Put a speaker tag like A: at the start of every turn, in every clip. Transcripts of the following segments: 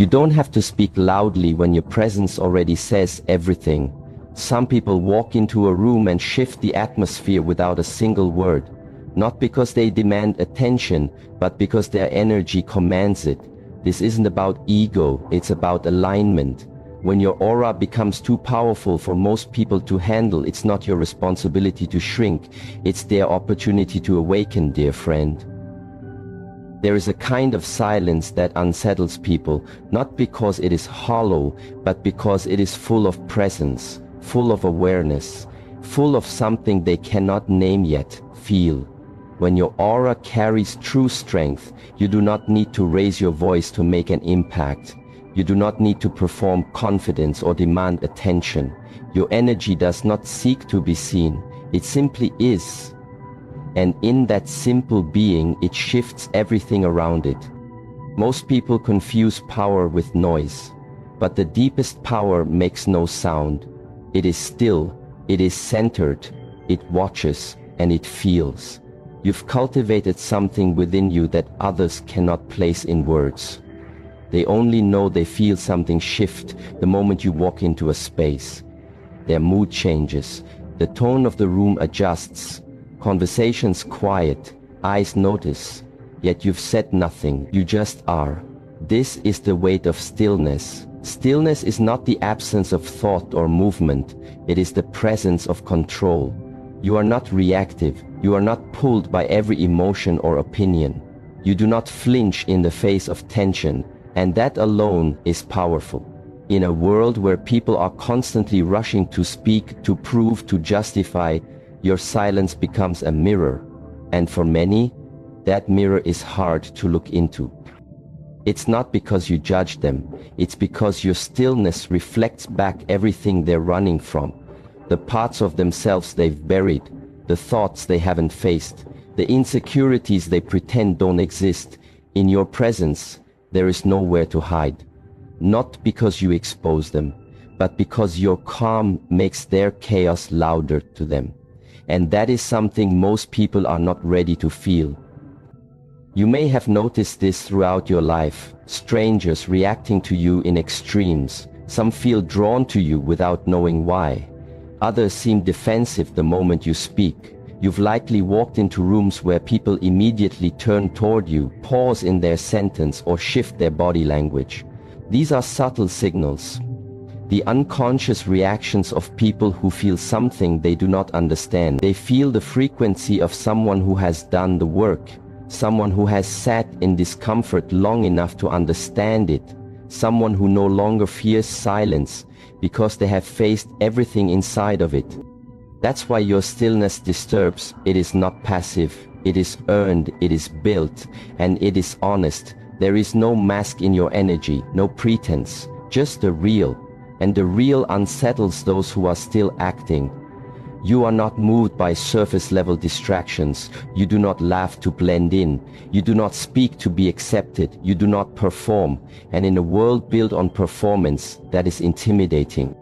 A: You don't have to speak loudly when your presence already says everything. Some people walk into a room and shift the atmosphere without a single word, not because they demand attention, but because their energy commands it. This isn't about ego, it's about alignment. When your aura becomes too powerful for most people to handle, it's not your responsibility to shrink, it's their opportunity to awaken, dear friend. There is a kind of silence that unsettles people, not because it is hollow, but because it is full of presence, full of awareness, full of something they cannot name yet, feel. When your aura carries true strength, you do not need to raise your voice to make an impact. You do not need to perform confidence or demand attention. Your energy does not seek to be seen, it simply is. And in that simple being, it shifts everything around it. Most people confuse power with noise, but the deepest power makes no sound. It is still, it is centered, it watches, and it feels. You've cultivated something within you that others cannot place in words. They only know they feel something shift the moment you walk into a space. Their mood changes, the tone of the room adjusts, conversations quiet, eyes notice, yet you've said nothing, you just are. This is the weight of stillness. Stillness is not the absence of thought or movement, it is the presence of control. You are not reactive, you are not pulled by every emotion or opinion. You do not flinch in the face of tension, and that alone is powerful. In a world where people are constantly rushing to speak, to prove, to justify, your silence becomes a mirror, and for many, that mirror is hard to look into. It's not because you judge them, it's because your stillness reflects back everything they're running from, the parts of themselves they've buried, the thoughts they haven't faced, the insecurities they pretend don't exist. In your presence, there is nowhere to hide, not because you expose them, but because your calm makes their chaos louder to them. And that is something most people are not ready to feel. You may have noticed this throughout your life, strangers reacting to you in extremes. Some feel drawn to you without knowing why. Others seem defensive the moment you speak. You've likely walked into rooms where people immediately turn toward you, pause in their sentence, or shift their body language. These are subtle signals. The unconscious reactions of people who feel something they do not understand. They feel the frequency of someone who has done the work, someone who has sat in discomfort long enough to understand it, someone who no longer fears silence because they have faced everything inside of it. That's why your stillness disturbs. It is not passive, it is earned, it is built, and it is honest. There is no mask in your energy, no pretense, just the real. And the real unsettles those who are still acting. You are not moved by surface-level distractions. You do not laugh to blend in. You do not speak to be accepted. You do not perform. And in a world built on performance, that is intimidating.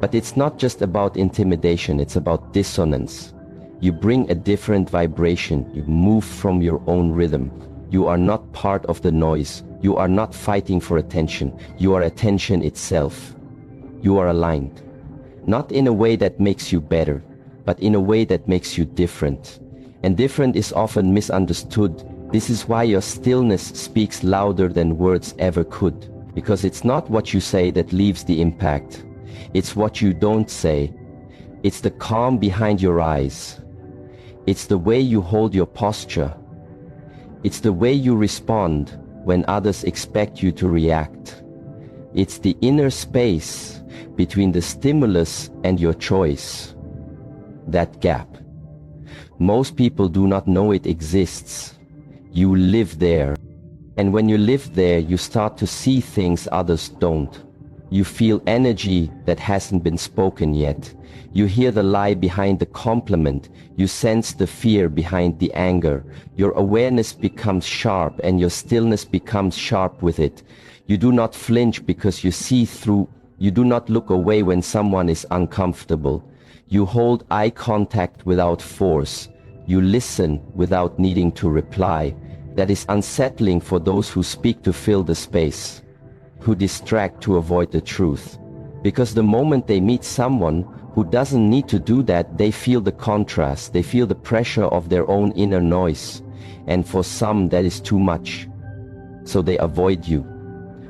A: But it's not just about intimidation, it's about dissonance. You bring a different vibration. You move from your own rhythm. You are not part of the noise. You are not fighting for attention. You are attention itself. You are aligned, not in a way that makes you better, but in a way that makes you different. And different is often misunderstood. This is why your stillness speaks louder than words ever could, because it's not what you say that leaves the impact. It's what you don't say. It's the calm behind your eyes. It's the way you hold your posture. It's the way you respond when others expect you to react. It's the inner space between the stimulus and your choice. That gap. Most people do not know it exists. You live there. And when you live there, you start to see things others don't. You feel energy that hasn't been spoken yet. You hear the lie behind the compliment. You sense the fear behind the anger. Your awareness becomes sharp and your stillness becomes sharp with it. You do not flinch because you see through. You do not look away when someone is uncomfortable. You hold eye contact without force. You listen without needing to reply. That is unsettling for those who speak to fill the space. who distract to avoid the truth. Because the moment they meet someone who doesn't need to do that, they feel the contrast, they feel the pressure of their own inner noise. And for some, that is too much. So they avoid you,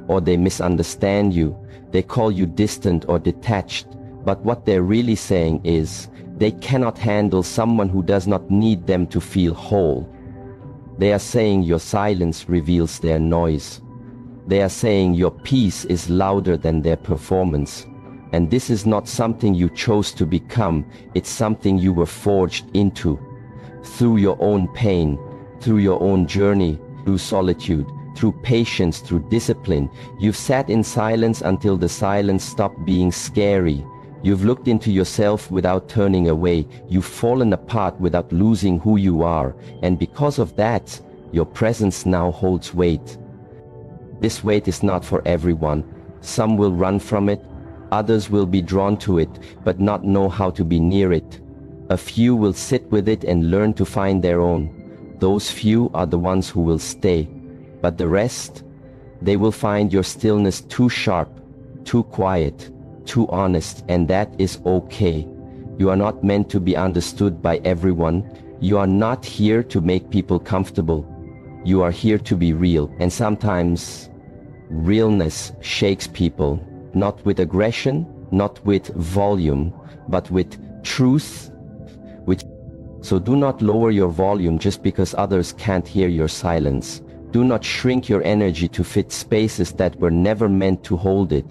A: or they misunderstand you, they call you distant or detached. But what they're really saying is, they cannot handle someone who does not need them to feel whole. They are saying your silence reveals their noise. They are saying your peace is louder than their performance. And this is not something you chose to become, it's something you were forged into. Through your own pain, through your own journey, through solitude, through patience, through discipline, you've sat in silence until the silence stopped being scary. You've looked into yourself without turning away. You've fallen apart without losing who you are. And because of that, your presence now holds weight. This weight is not for everyone. Some will run from it, others will be drawn to it, but not know how to be near it. A few will sit with it and learn to find their own. Those few are the ones who will stay. But the rest, they will find your stillness too sharp, too quiet, too honest, and that is okay. You are not meant to be understood by everyone. You are not here to make people comfortable. You are here to be real, and sometimes realness shakes people, not with aggression, not with volume, but with truth. So do not lower your volume just because others can't hear your silence. Do not shrink your energy to fit spaces that were never meant to hold it.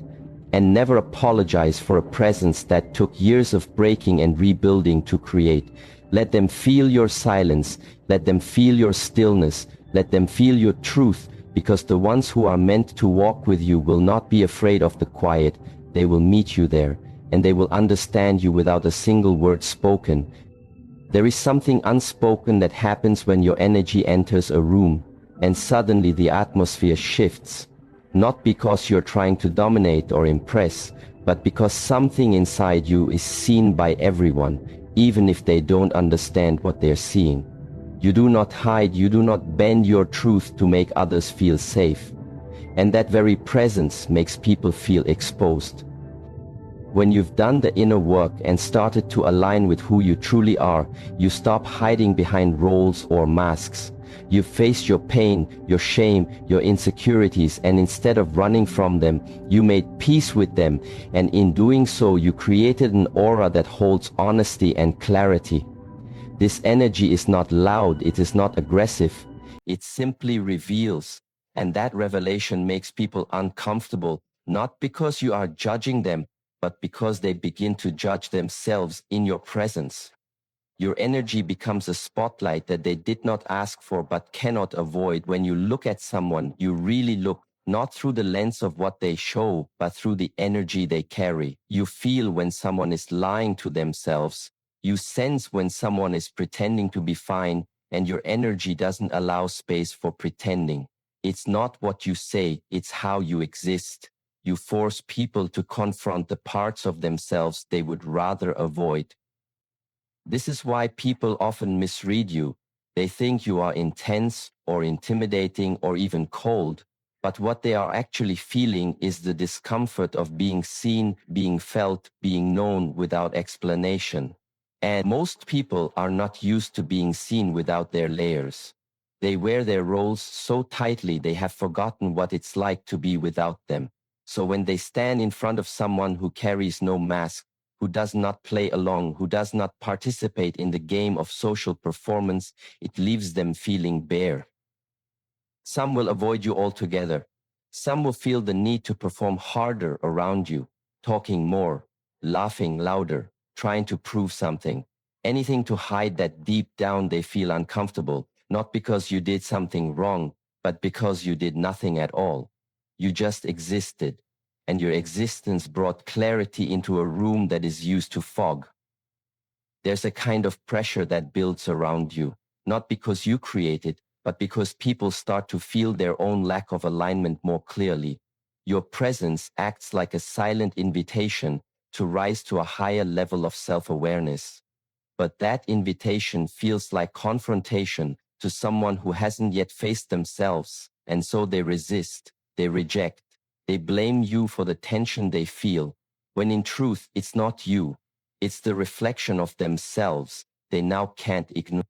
A: And never apologize for a presence that took years of breaking and rebuilding to create. Let them feel your silence. Let them feel your stillness. Let them feel your truth, because the ones who are meant to walk with you will not be afraid of the quiet. They will meet you there, and they will understand you without a single word spoken. There is something unspoken that happens when your energy enters a room, and suddenly the atmosphere shifts. Not because you're trying to dominate or impress, but because something inside you is seen by everyone, even if they don't understand what they're seeing. You do not hide, you do not bend your truth to make others feel safe. And that very presence makes people feel exposed. When you've done the inner work and started to align with who you truly are, you stop hiding behind roles or masks. You faced your pain, your shame, your insecurities, and instead of running from them, you made peace with them, and in doing so, you created an aura that holds honesty and clarity. This energy is not loud, it is not aggressive, it simply reveals, and that revelation makes people uncomfortable, not because you are judging them, but because they begin to judge themselves in your presence. Your energy becomes a spotlight that they did not ask for but cannot avoid. When you look at someone, you really look not through the lens of what they show, but through the energy they carry. You feel when someone is lying to themselves. You sense when someone is pretending to be fine, and your energy doesn't allow space for pretending. It's not what you say, it's how you exist. You force people to confront the parts of themselves they would rather avoid. This is why people often misread you. They think you are intense or intimidating or even cold, but what they are actually feeling is the discomfort of being seen, being felt, being known without explanation. And most people are not used to being seen without their layers. They wear their roles so tightly they have forgotten what it's like to be without them. So when they stand in front of someone who carries no mask, who does not play along, who does not participate in the game of social performance, it leaves them feeling bare. Some will avoid you altogether. Some will feel the need to perform harder around you, talking more, laughing louder, trying to prove something. Anything to hide that deep down they feel uncomfortable, not because you did something wrong, but because you did nothing at all. You just existed, and your existence brought clarity into a room that is used to fog. There's a kind of pressure that builds around you, not because you create it, but because people start to feel their own lack of alignment more clearly. Your presence acts like a silent invitation to rise to a higher level of self-awareness. But that invitation feels like confrontation to someone who hasn't yet faced themselves, and so they resist, they reject. They blame you for the tension they feel, when in truth it's not you. It's the reflection of themselves they now can't ignore.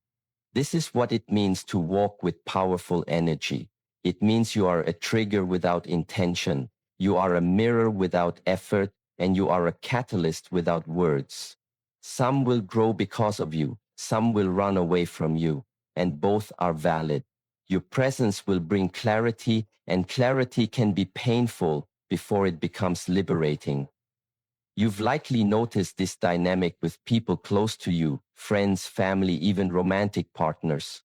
A: This is what it means to walk with powerful energy. It means you are a trigger without intention, you are a mirror without effort, and you are a catalyst without words. Some will grow because of you, some will run away from you, and both are valid. Your presence will bring clarity, and clarity can be painful before it becomes liberating. You've likely noticed this dynamic with people close to you, friends, family, even romantic partners.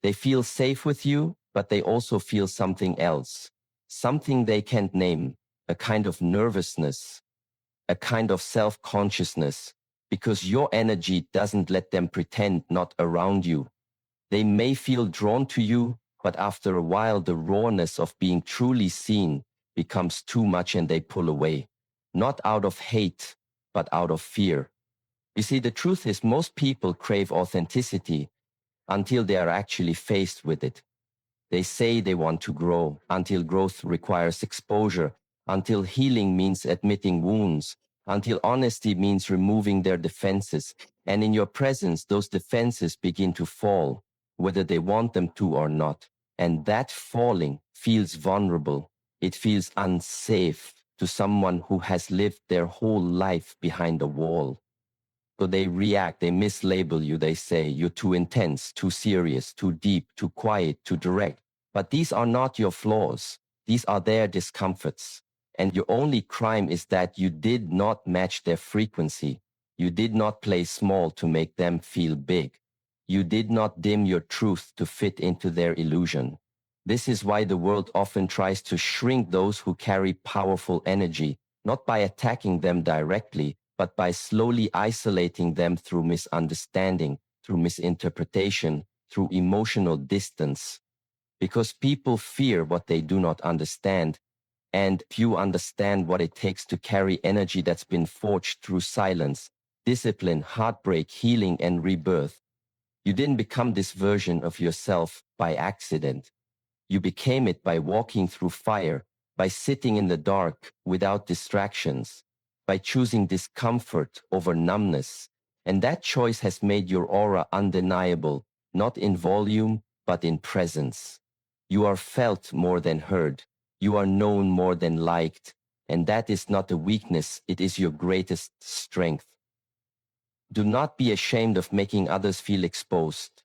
A: They feel safe with you, but they also feel something else, something they can't name, a kind of nervousness, a kind of self-consciousness, because your energy doesn't let them pretend not around you. They may feel drawn to you, but after a while the rawness of being truly seen becomes too much and they pull away. Not out of hate, but out of fear. You see, the truth is most people crave authenticity until they are actually faced with it. They say they want to grow until growth requires exposure, until healing means admitting wounds, until honesty means removing their defenses. And in your presence, those defenses begin to fall, whether they want them to or not. And that falling feels vulnerable. It feels unsafe to someone who has lived their whole life behind a wall. So they react, they mislabel you, they say you're too intense, too serious, too deep, too quiet, too direct. But these are not your flaws. These are their discomforts. And your only crime is that you did not match their frequency. You did not play small to make them feel big. You did not dim your truth to fit into their illusion. This is why the world often tries to shrink those who carry powerful energy, not by attacking them directly, but by slowly isolating them through misunderstanding, through misinterpretation, through emotional distance. Because people fear what they do not understand, and few understand what it takes to carry energy that's been forged through silence, discipline, heartbreak, healing, and rebirth. You didn't become this version of yourself by accident. You became it by walking through fire, by sitting in the dark without distractions, by choosing discomfort over numbness. And that choice has made your aura undeniable, not in volume, but in presence. You are felt more than heard. You are known more than liked. And that is not a weakness, it is your greatest strength. Do not be ashamed of making others feel exposed.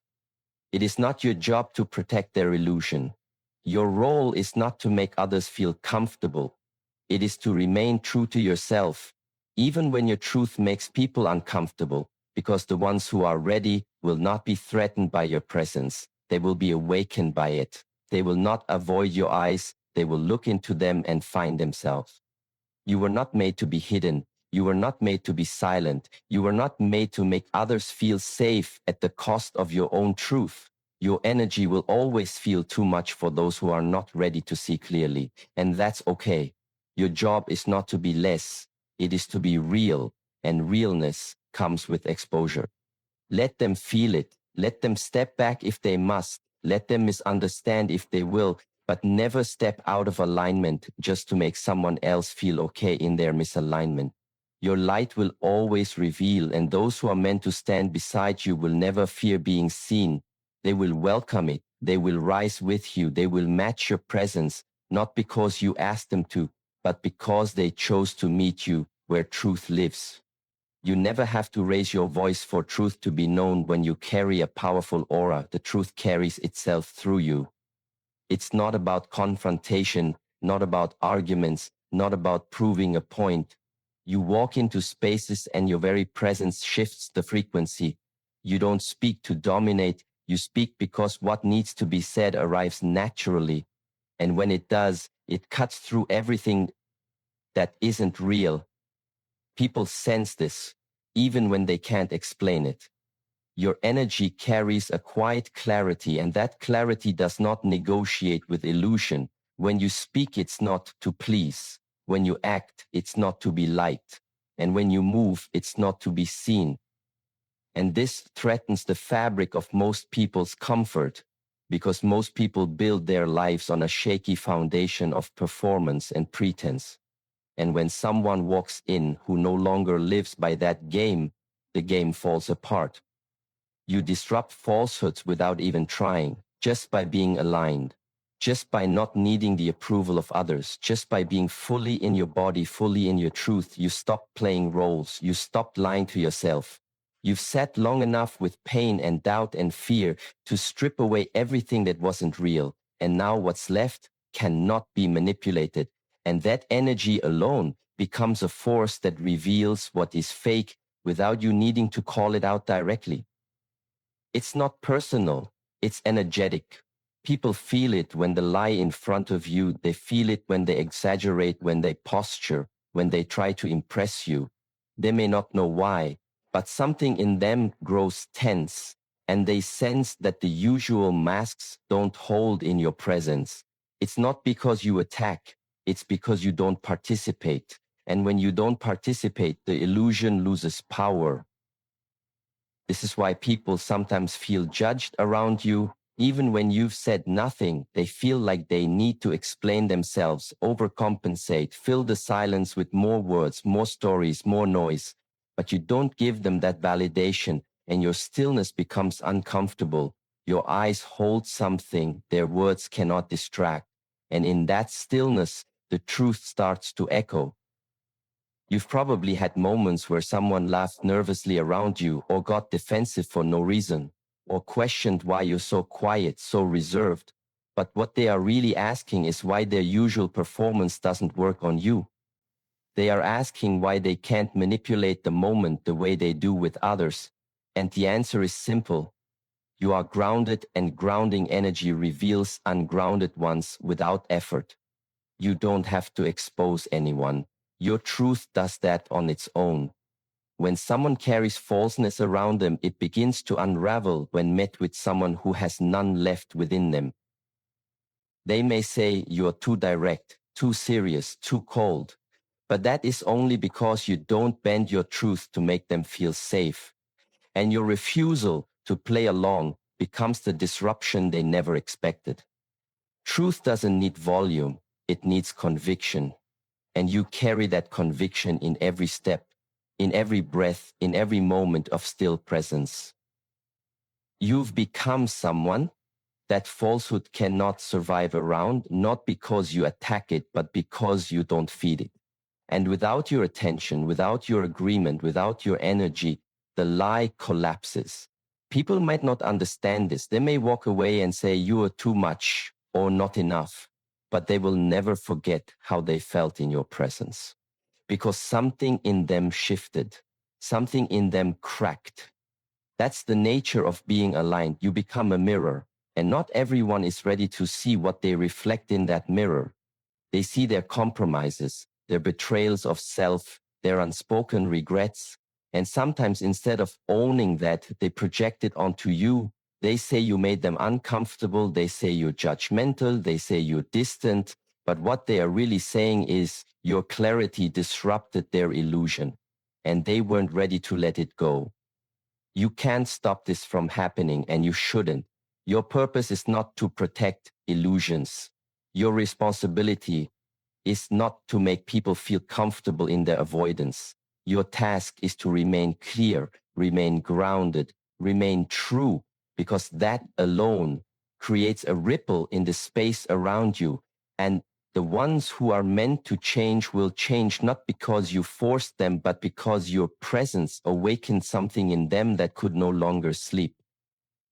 A: It is not your job to protect their illusion. Your role is not to make others feel comfortable. It is to remain true to yourself, even when your truth makes people uncomfortable, because the ones who are ready will not be threatened by your presence. They will be awakened by it. They will not avoid your eyes. They will look into them and find themselves. You were not made to be hidden. You were not made to be silent. You were not made to make others feel safe at the cost of your own truth. Your energy will always feel too much for those who are not ready to see clearly, and that's okay. Your job is not to be less, it is to be real, and realness comes with exposure. Let them feel it. Let them step back if they must. Let them misunderstand if they will, but never step out of alignment just to make someone else feel okay in their misalignment. Your light will always reveal, and those who are meant to stand beside you will never fear being seen. They will welcome it. They will rise with you. They will match your presence, not because you asked them to, but because they chose to meet you where truth lives. You never have to raise your voice for truth to be known. When you carry a powerful aura, the truth carries itself through you. It's not about confrontation, not about arguments, not about proving a point. You walk into spaces and your very presence shifts the frequency. You don't speak to dominate, you speak because what needs to be said arrives naturally. And when it does, it cuts through everything that isn't real. People sense this, even when they can't explain it. Your energy carries a quiet clarity, and that clarity does not negotiate with illusion. When you speak, it's not to please. When you act, it's not to be liked. And when you move, it's not to be seen. And this threatens the fabric of most people's comfort. because most people build their lives on a shaky foundation of performance and pretense. And when someone walks in who no longer lives by that game, the game falls apart. You disrupt falsehoods without even trying, just by being aligned, just by not needing the approval of others, just by being fully in your body, fully in your truth. You stop playing roles, you stop lying to yourself. You've sat long enough with pain and doubt and fear to strip away everything that wasn't real, and now what's left cannot be manipulated, and that energy alone becomes a force that reveals what is fake without you needing to call it out directly. It's not personal, it's energetic. People feel it when they lie in front of you. They feel it when they exaggerate, when they posture, when they try to impress you. They may not know why, but something in them grows tense, and they sense that the usual masks don't hold in your presence. It's not because you attack, it's because you don't participate. And when you don't participate, the illusion loses power. This is why people sometimes feel judged around you. Even when you've said nothing, they feel like they need to explain themselves, overcompensate, fill the silence with more words, more stories, more noise. But you don't give them that validation, and your stillness becomes uncomfortable. Your eyes hold something their words cannot distract. And in that stillness, the truth starts to echo. You've probably had moments where someone laughed nervously around you or got defensive for no reason, or questioned why you're so quiet, so reserved. But what they are really asking is why their usual performance doesn't work on you. They are asking why they can't manipulate the moment the way they do with others. And the answer is simple. You are grounded, and grounding energy reveals ungrounded ones without effort. You don't have to expose anyone. Your truth does that on its own. When someone carries falseness around them, it begins to unravel when met with someone who has none left within them. They may say you're too direct, too serious, too cold, but that is only because you don't bend your truth to make them feel safe. And your refusal to play along becomes the disruption they never expected. Truth doesn't need volume, it needs conviction. And you carry that conviction in every step, in every breath, in every moment of still presence. You've become someone that falsehood cannot survive around, not because you attack it, but because you don't feed it. And without your attention, without your agreement, without your energy, the lie collapses. People might not understand this. They may walk away and say you are too much or not enough, but they will never forget how they felt in your presence. Because something in them shifted, something in them cracked. That's the nature of being aligned. You become a mirror, and not everyone is ready to see what they reflect in that mirror. They see their compromises, their betrayals of self, their unspoken regrets, and sometimes instead of owning that, they project it onto you. They say you made them uncomfortable, they say you're judgmental, they say you're distant, but what they are really saying is your clarity disrupted their illusion, and they weren't ready to let it go. You can't stop this from happening, and you shouldn't. Your purpose is not to protect illusions. Your responsibility is not to make people feel comfortable in their avoidance. Your task is to remain clear, remain grounded, remain true, because that alone creates a ripple in the space around you. And the ones who are meant to change will change not because you forced them, but because your presence awakened something in them that could no longer sleep.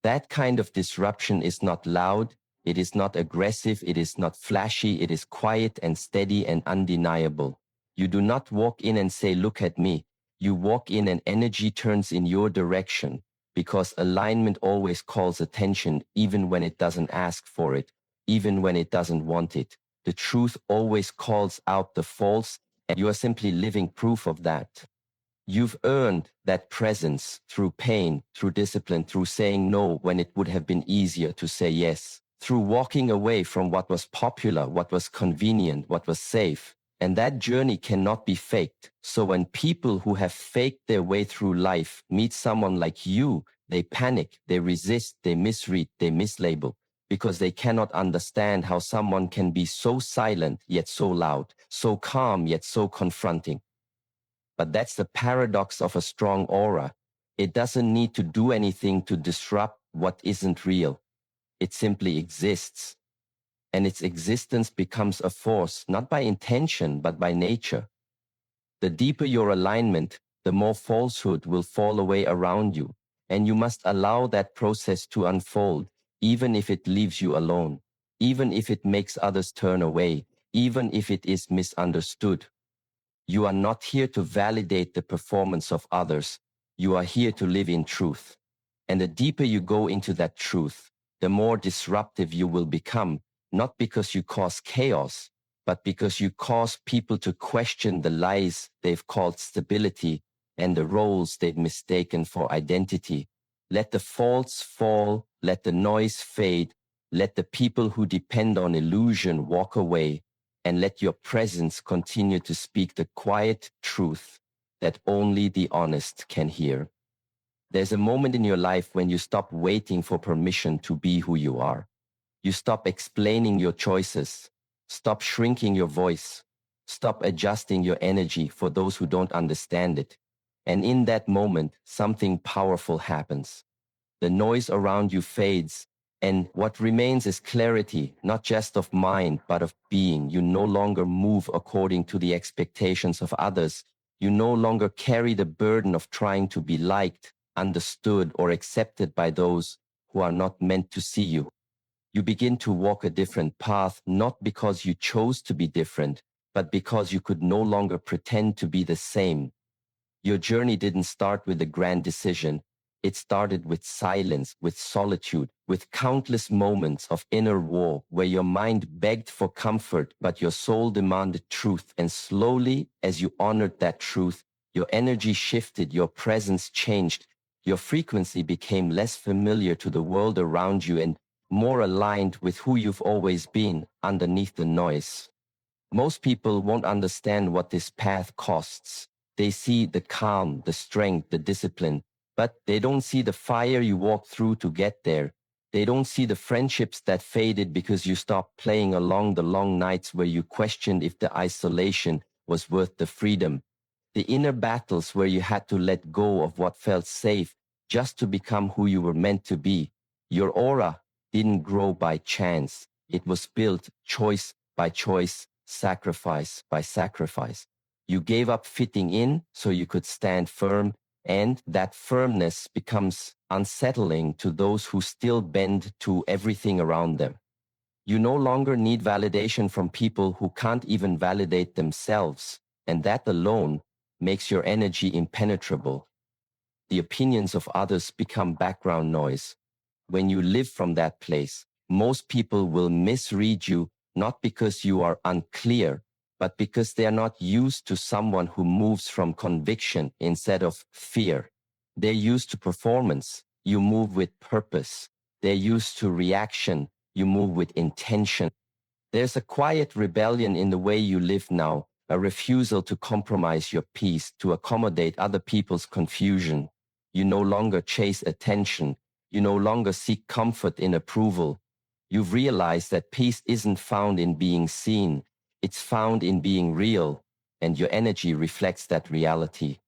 A: That kind of disruption is not loud, it is not aggressive, it is not flashy, it is quiet and steady and undeniable. You do not walk in and say, look at me. You walk in and energy turns in your direction, because alignment always calls attention even when it doesn't ask for it, even when it doesn't want it. The truth always calls out the false, and you are simply living proof of that. You've earned that presence through pain, through discipline, through saying no when it would have been easier to say yes, through walking away from what was popular, what was convenient, what was safe. And that journey cannot be faked. So when people who have faked their way through life meet someone like you, they panic, they resist, they misread, they mislabel. because they cannot understand how someone can be so silent yet so loud, so calm yet so confronting. But that's the paradox of a strong aura. It doesn't need to do anything to disrupt what isn't real. It simply exists. And its existence becomes a force, not by intention, but by nature. The deeper your alignment, the more falsehood will fall away around you, and you must allow that process to unfold, even if it leaves you alone, even if it makes others turn away, even if it is misunderstood. You are not here to validate the performance of others. You are here to live in truth. And the deeper you go into that truth, the more disruptive you will become, not because you cause chaos, but because you cause people to question the lies they've called stability and the roles they've mistaken for identity. Let the faults fall, let the noise fade, let the people who depend on illusion walk away, and let your presence continue to speak the quiet truth that only the honest can hear. There's a moment in your life when you stop waiting for permission to be who you are. You stop explaining your choices, stop shrinking your voice, stop adjusting your energy for those who don't understand it. And in that moment, something powerful happens. The noise around you fades, and what remains is clarity, not just of mind, but of being. You no longer move according to the expectations of others. You no longer carry the burden of trying to be liked, understood, or accepted by those who are not meant to see you. You begin to walk a different path, not because you chose to be different, but because you could no longer pretend to be the same. Your journey didn't start with a grand decision. It started with silence, with solitude, with countless moments of inner war where your mind begged for comfort, but your soul demanded truth. And slowly, as you honored that truth, your energy shifted, your presence changed, your frequency became less familiar to the world around you and more aligned with who you've always been underneath the noise. Most people won't understand what this path costs. They see the calm, the strength, the discipline, but they don't see the fire you walked through to get there. They don't see the friendships that faded because you stopped playing along the long nights where you questioned if the isolation was worth the freedom. The inner battles where you had to let go of what felt safe just to become who you were meant to be. Your aura didn't grow by chance. It was built choice by choice, sacrifice by sacrifice. You gave up fitting in so you could stand firm, and that firmness becomes unsettling to those who still bend to everything around them. You no longer need validation from people who can't even validate themselves, and that alone makes your energy impenetrable. The opinions of others become background noise. When you live from that place, most people will misread you not because you are unclear, but because they are not used to someone who moves from conviction instead of fear. They're used to performance. You move with purpose. They're used to reaction. You move with intention. There's a quiet rebellion in the way you live now, a refusal to compromise your peace, to accommodate other people's confusion. You no longer chase attention. You no longer seek comfort in approval. You've realized that peace isn't found in being seen. It's found in being real, and your energy reflects that reality.